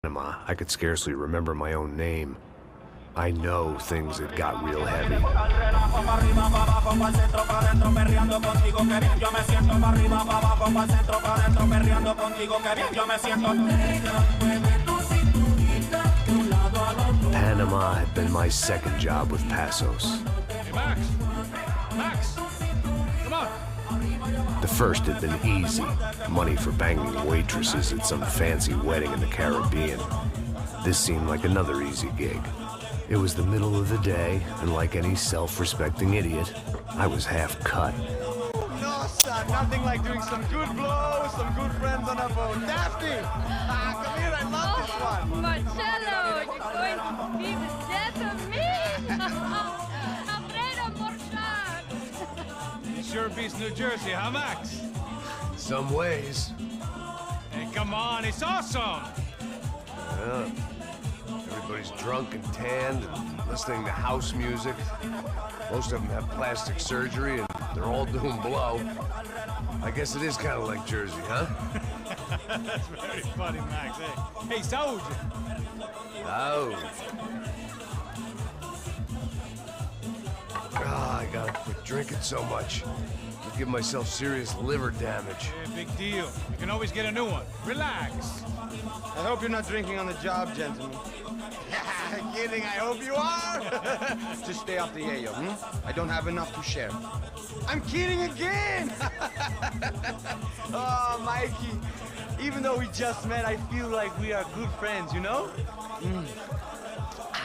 Panama, I could scarcely remember my own name. I know things had got real heavy. Panama had been my second job with Passos. Hey, Max! Max! Come on! The first had been easy. Money for banging waitresses at some fancy wedding in the Caribbean. This seemed like another easy gig. It was the middle of the day, and like any self-respecting idiot, I was half cut. No, son, nothing like doing some good blows, some good friends on a boat. Daphne! Come here, I love this one. Marcello, you're going to be the death of me! Alfredo Morchat! It sure beats New Jersey, huh, Max? Some ways. Hey, come on, it's awesome! Yeah. Everybody's drunk and tanned and listening to house music. Most of them have plastic surgery and they're all doing blow. I guess it is kind of like Jersey, huh? That's very funny, Max. Hey, Saúde! Oh. I gotta quit drinking so much. I'll give myself serious liver damage. Hey, big deal. You can always get a new one. Relax. I hope you're not drinking on the job, gentlemen. Kidding, I hope you are. Just stay off the yayo, I don't have enough to share. I'm kidding again! Oh, Mikey, even though we just met, I feel like we are good friends, you know?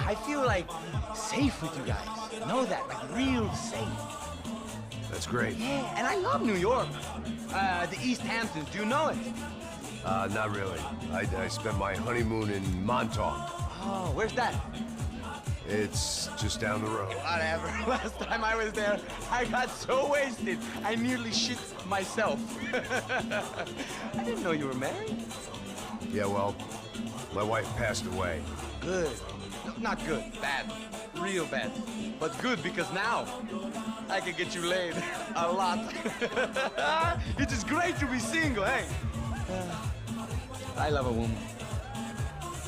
I feel like safe with you guys. Know that, like real safe. That's great. Yeah, and I love New York. The East Hamptons, do you know it? Not really. I spent my honeymoon in Montauk. Oh, where's that? It's just down the road. Whatever. Last time I was there, I got so wasted, I nearly shit myself. I didn't know you were married. Yeah, well, my wife passed away. Good. No, not good. Bad. Real bad. But good because now I can get you laid a lot. It is great to be single, hey? I love a woman.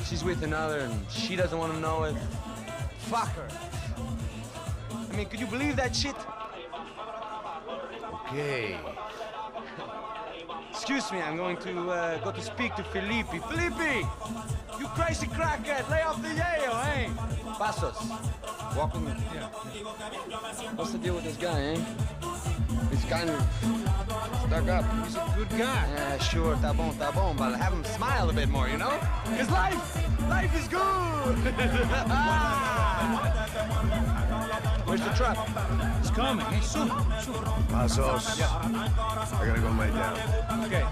She's with another and she doesn't want to know it. Fuck her. I mean, could you believe that shit? Okay. Excuse me, I'm going to go to speak to Felipe. Felipe! You crazy crackhead! Lay off the yayo, hey? Passos. Walk with me. Yeah. What's the deal with this guy, eh? He's kind of stuck up. He's a good guy. Yeah, sure, tá bom, but have him smile a bit more, you know? Because life is good! Where's the truck? It's coming. Hey, soon. Passos. Yeah. I gotta go lay down. Okay.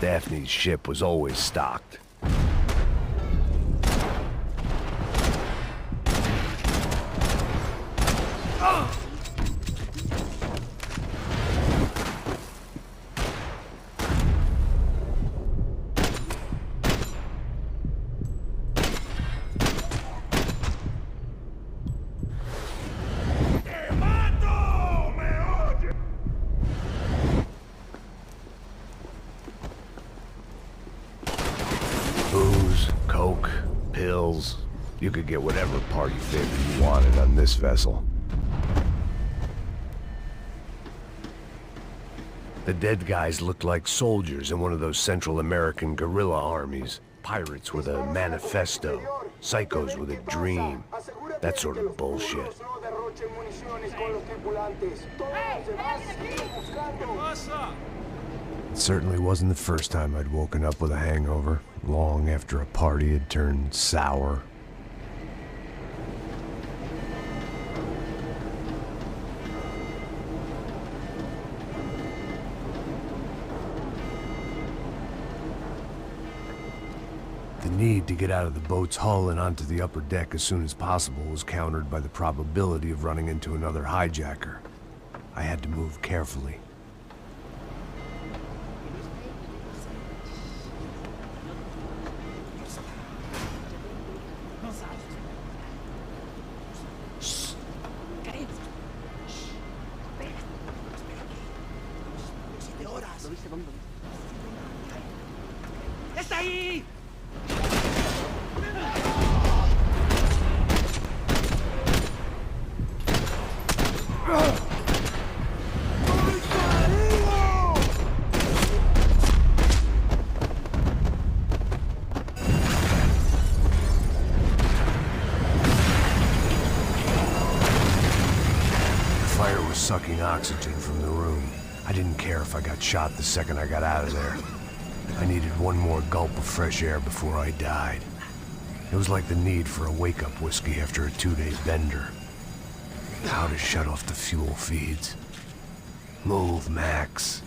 Daphne's ship was always stocked. Booze, coke, pills. You could get whatever party favor you wanted on this vessel. The dead guys looked like soldiers in one of those Central American guerrilla armies. Pirates with a manifesto, psychos with a dream. That sort of bullshit. It certainly wasn't the first time I'd woken up with a hangover, long after a party had turned sour. The need to get out of the boat's hull and onto the upper deck as soon as possible was countered by the probability of running into another hijacker. I had to move carefully. ¡Está ahí! Fire was sucking oxygen from the room. I didn't care if I got shot the second I got out of there. I needed one more gulp of fresh air before I died. It was like the need for a wake-up whiskey after a 2-day bender. How to shut off the fuel feeds. Move, Max.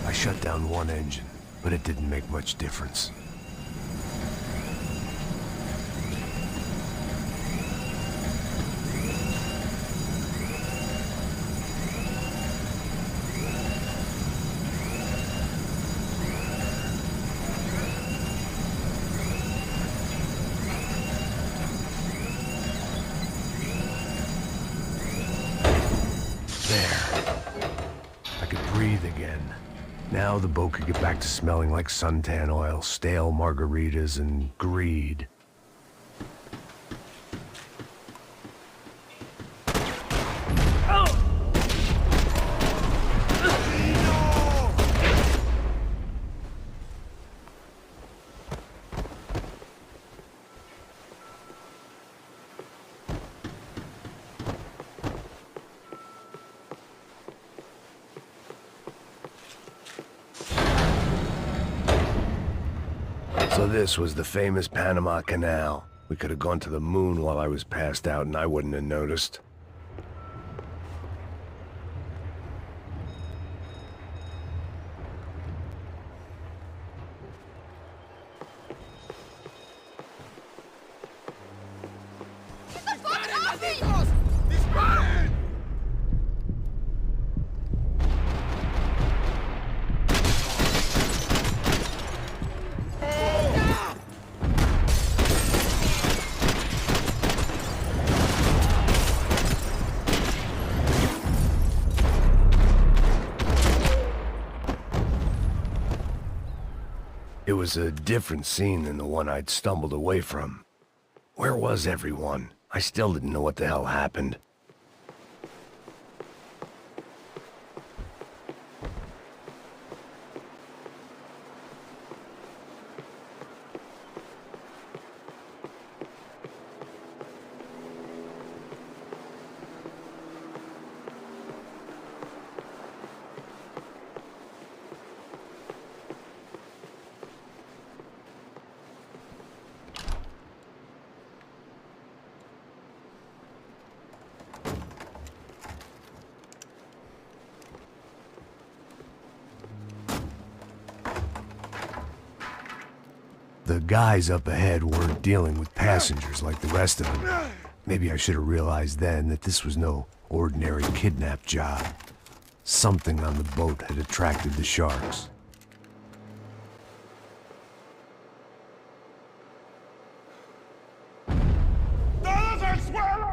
I shut down one engine, but it didn't make much difference. There. I could breathe again. Now the boat could get back to smelling like suntan oil, stale margaritas, and greed. So this was the famous Panama Canal. We could have gone to the moon while I was passed out and I wouldn't have noticed. Get the fuck off me! It was a different scene than the one I'd stumbled away from. Where was everyone? I still didn't know what the hell happened. The guys up ahead weren't dealing with passengers like the rest of them. Maybe I should have realized then that this was no ordinary kidnap job. Something on the boat had attracted the sharks. ¡Todos al suelo!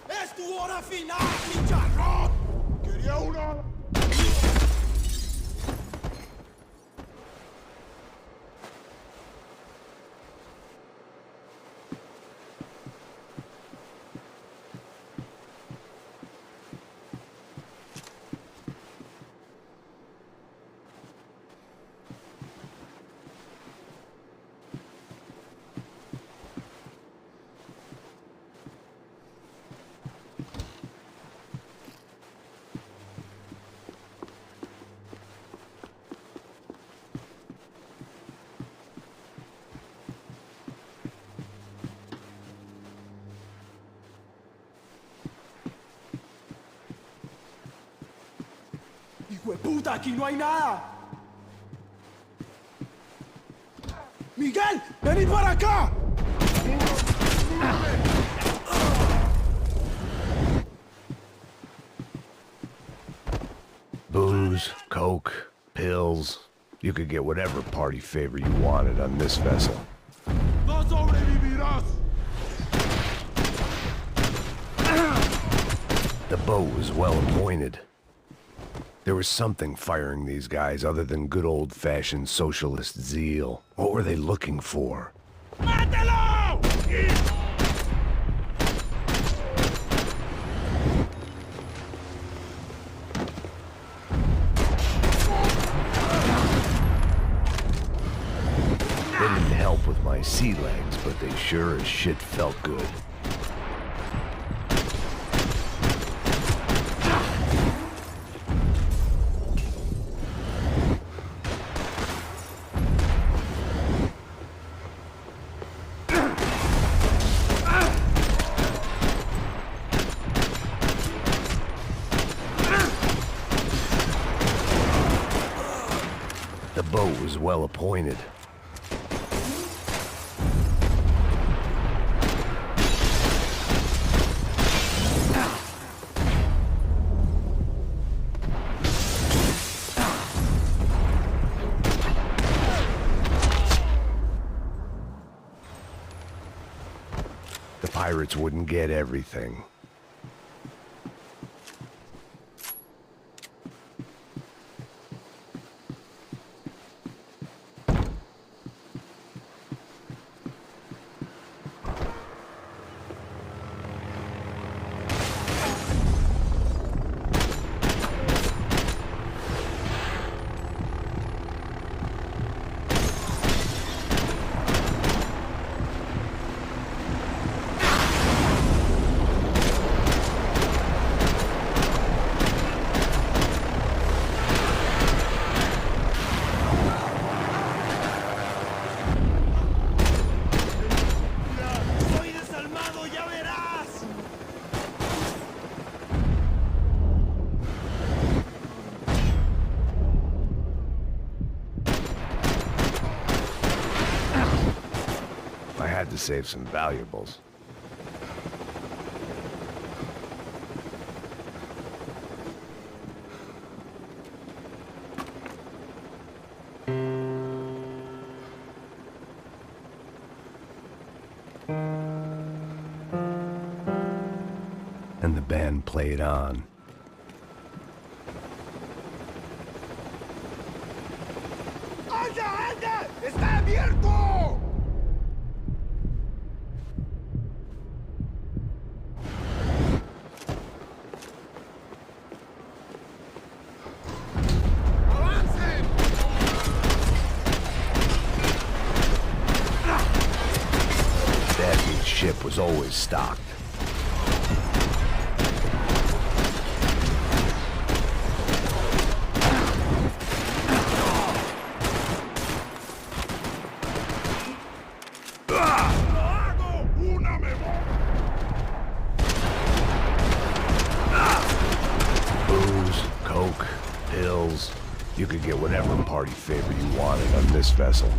¡Es tu hora final, chicharrón! Quería una... ¡Hijo de puta, aquí no hay nada! ¡Miguel, venid para acá! Booze, coke, pills. You could get whatever party favor you wanted on this vessel. ¡No sobrevivirás! The boat was well appointed. There was something firing these guys other than good old-fashioned socialist zeal. What were they looking for? ¡Mátelo! They didn't help with my sea legs, but they sure as shit felt good. The boat was well appointed. The pirates wouldn't get everything. ¡Soy desalmado, ya verás! I had to save some valuables. And the band played on. abierto! ¡Avancen! Daphne's ship was always stocked. Booze, coke, pills. You could get whatever party favor you wanted on this vessel.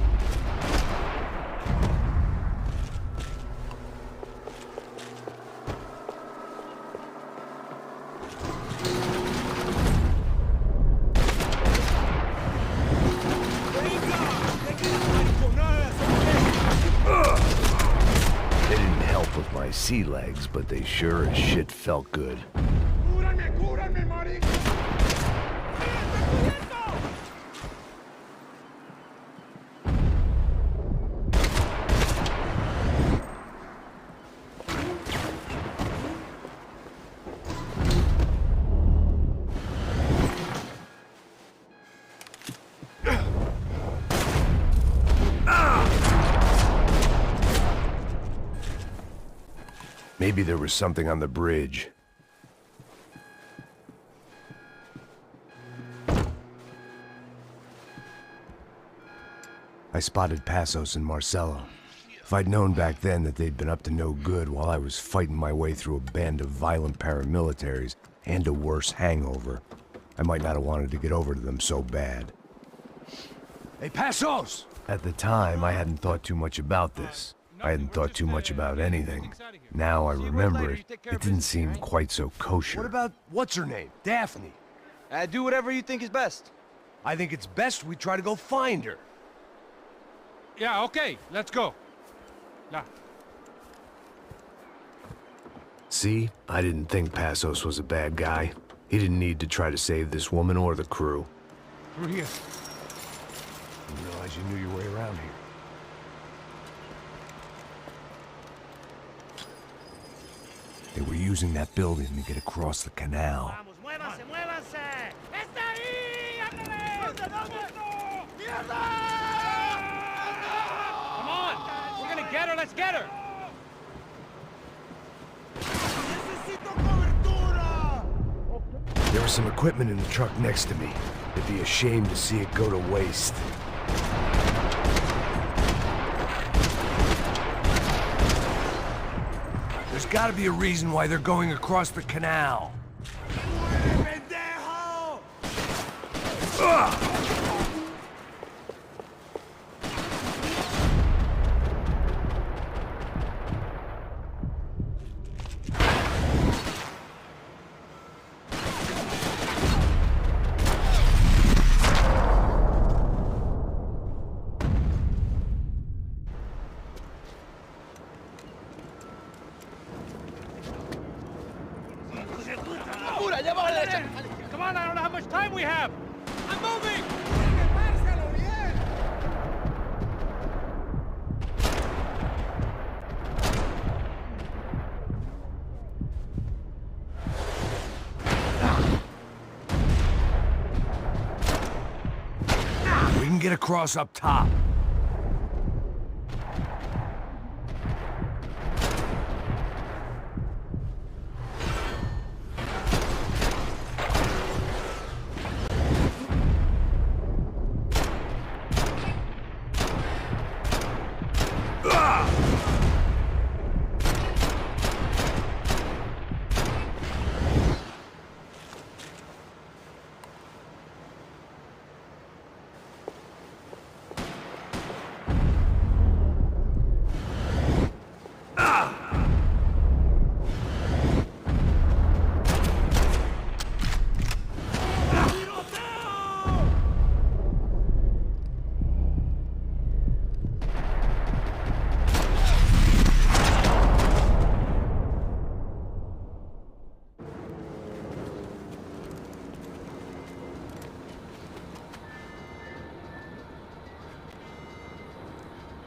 They didn't help with my sea legs, but they sure as shit felt good. ¡Cúrame, cúrame, marico! Maybe there was something on the bridge. I spotted Passos and Marcelo. If I'd known back then that they'd been up to no good while I was fighting my way through a band of violent paramilitaries and a worse hangover, I might not have wanted to get over to them so bad. Hey, Passos! At the time, I hadn't thought too much about this. I hadn't thought too much about anything. Now I remember it, it didn't seem quite so kosher. What about, what's her name? Daphne. Do whatever you think is best. I think it's best we try to go find her. Yeah, okay, let's go. Nah. See? I didn't think Passos was a bad guy. He didn't need to try to save this woman or the crew. Through here. Didn't realize you knew your way around here. They were using that building to get across the canal. Vamos, muévanse, muévanse. ¡Está ahí! ¡Ándale! ¡Mierda! Come on! We're gonna get her, let's get her! ¡Necesito cobertura! There was some equipment in the truck next to me. It'd be a shame to see it go to waste. There's gotta be a reason why they're going across the canal. ¡Pendejo! Come on, I don't know how much time we have! I'm moving! ¡Párselo bien! We can get across up top.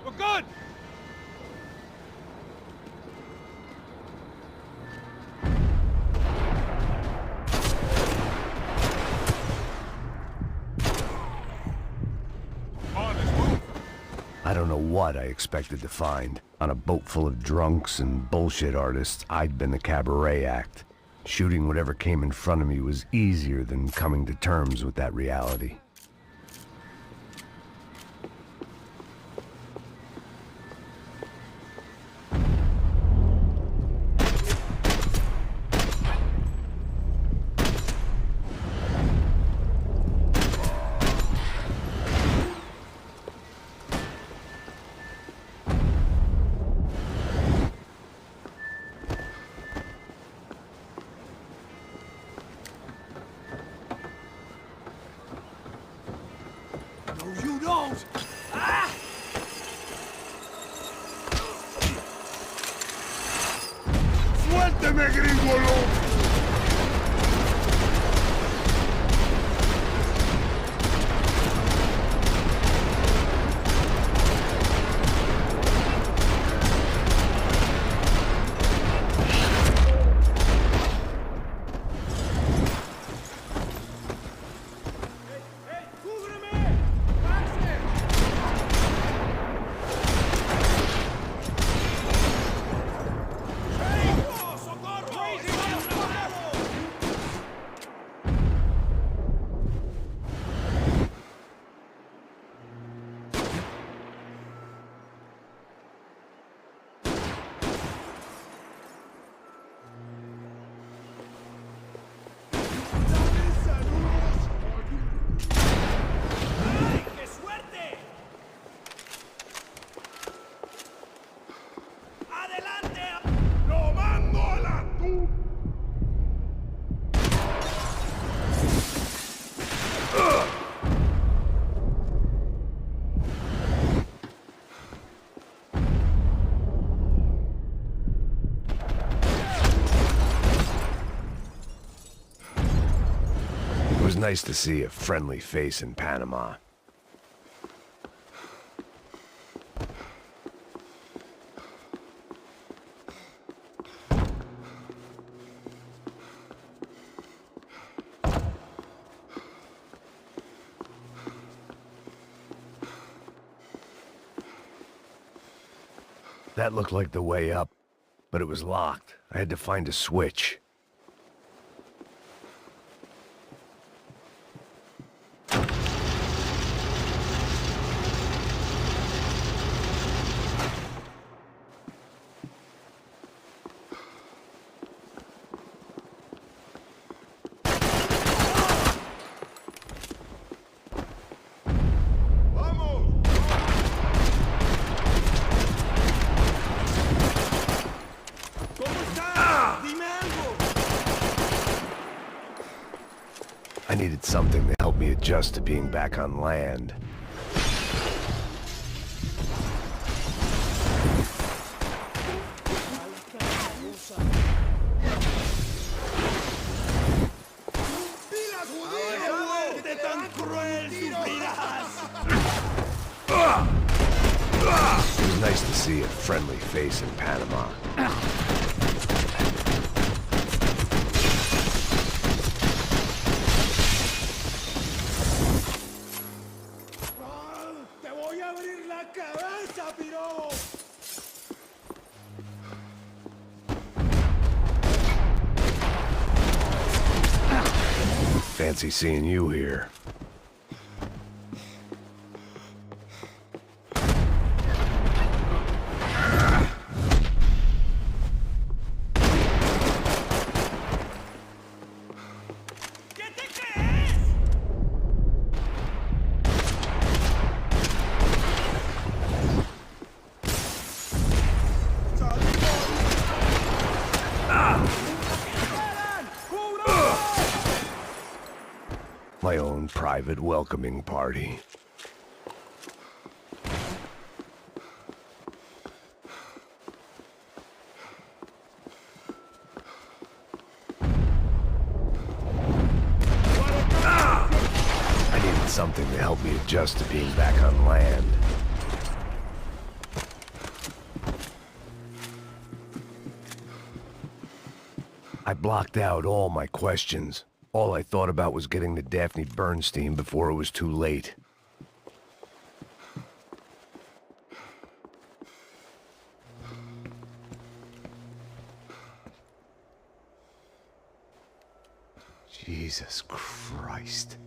We're good! I don't know what I expected to find. On a boat full of drunks and bullshit artists, I'd been the cabaret act. Shooting whatever came in front of me was easier than coming to terms with that reality. No, you don't! Ah! ¡Suélteme, gringo loco! It was nice to see a friendly face in Panama. That looked like the way up, but it was locked. I had to find a switch. I needed something to help me adjust to being back on land. It was nice to see a friendly face in Panama. Fancy seeing you here. My own private welcoming party. I needed something to help me adjust to being back on land. I blocked out all my questions. All I thought about was getting to Daphne Bernstein before it was too late. Jesus Christ.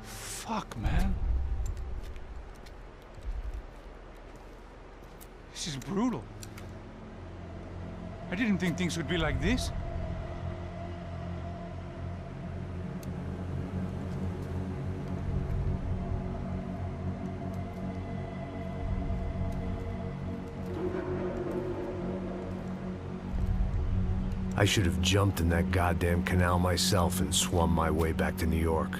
Fuck, man. This is brutal. I didn't think things would be like this. I should have jumped in that goddamn canal myself and swum my way back to New York.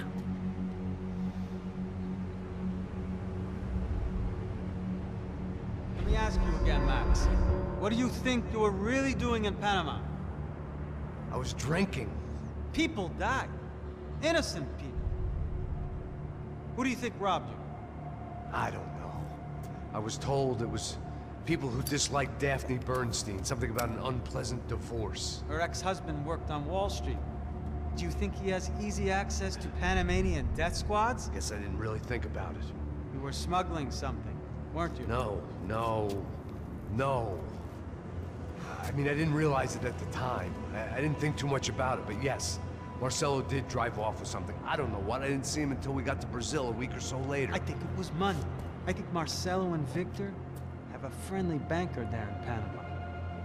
Let me ask you again, Max. What do you think you were really doing in Panama? I was drinking. People died. Innocent people. Who do you think robbed you? I don't know. I was told it was people who disliked Daphne Bernstein, something about an unpleasant divorce. Her ex-husband worked on Wall Street. Do you think he has easy access to Panamanian death squads? Guess I didn't really think about it. You were smuggling something, weren't you? No. I mean, I didn't realize it at the time. I didn't think too much about it, but yes, Marcelo did drive off with something. I don't know what. I didn't see him until we got to Brazil a week or so later. I think it was money. I think Marcelo and Victor have a friendly banker there in Panama.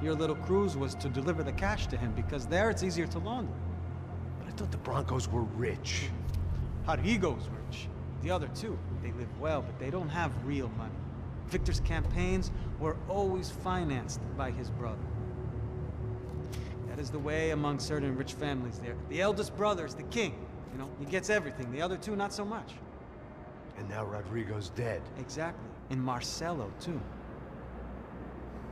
Your little cruise was to deliver the cash to him because there it's easier to launder. But I thought the Broncos were rich. Rodrigo's rich. The other two, they live well, but they don't have real money. Victor's campaigns were always financed by his brother. That is the way among certain rich families there. The eldest brother is the king. You know, he gets everything. The other two, not so much. And now Rodrigo's dead. Exactly. And Marcelo, too.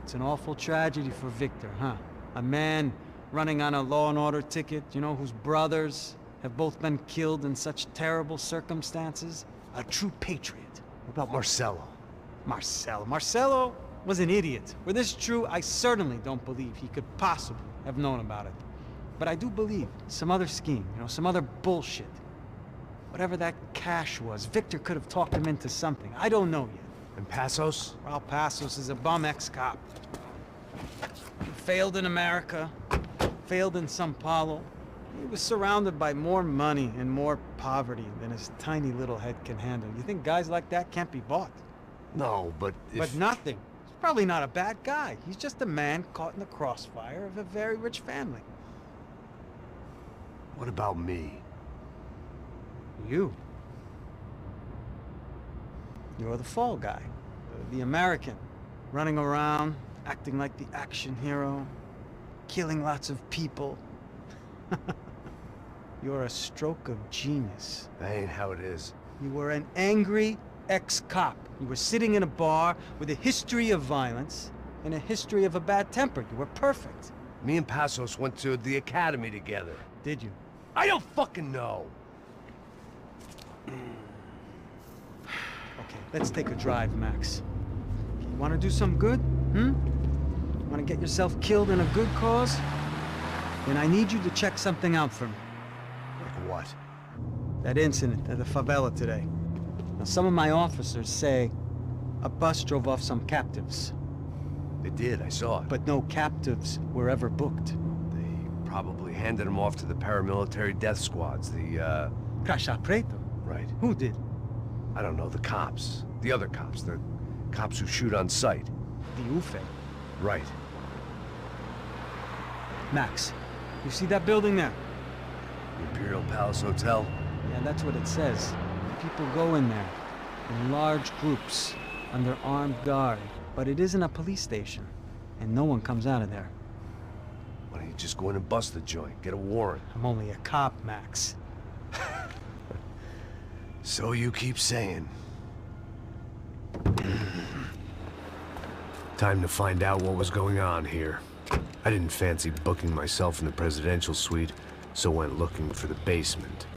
It's an awful tragedy for Victor, huh? A man running on a law and order ticket, you know, whose brothers have both been killed in such terrible circumstances. A true patriot. What about Marcelo? Marcelo was an idiot. Were this true, I certainly don't believe he could possibly have known about it. But I do believe some other scheme, you know, some other bullshit. Whatever that cash was, Victor could have talked him into something. I don't know yet. And Passos? Well, Passos is a bum ex-cop. He failed in America, failed in Sao Paulo. He was surrounded by more money and more poverty than his tiny little head can handle. You think guys like that can't be bought? No, but if... But nothing. He's probably not a bad guy. He's just a man caught in the crossfire of a very rich family. What about me? You. You're the fall guy. The American. Running around, acting like the action hero. Killing lots of people. You're a stroke of genius. That ain't how it is. You were an angry ex-cop. You were sitting in a bar with a history of violence and a history of a bad temper. You were perfect. Me and Passos went to the academy together. Did you? I don't fucking know. Okay, let's take a drive, Max. You want to do some good? Want to get yourself killed in a good cause? Then I need you to check something out for me. Like what? That incident at the favela today. Now, some of my officers say a bus drove off some captives. They did, I saw it. But no captives were ever booked. They probably handed them off to the paramilitary death squads, the, Caixa Preto? Right. Who did? I don't know, the cops. The other cops, the cops who shoot on sight. The UFE. Right. Max, you see that building there? The Imperial Palace Hotel? Yeah, that's what it says. People go in there, in large groups, under armed guard. But it isn't a police station, and no one comes out of there. Why don't you just go in and bust the joint, get a warrant? I'm only a cop, Max. So you keep saying. Time to find out what was going on here. I didn't fancy booking myself in the presidential suite, so went looking for the basement.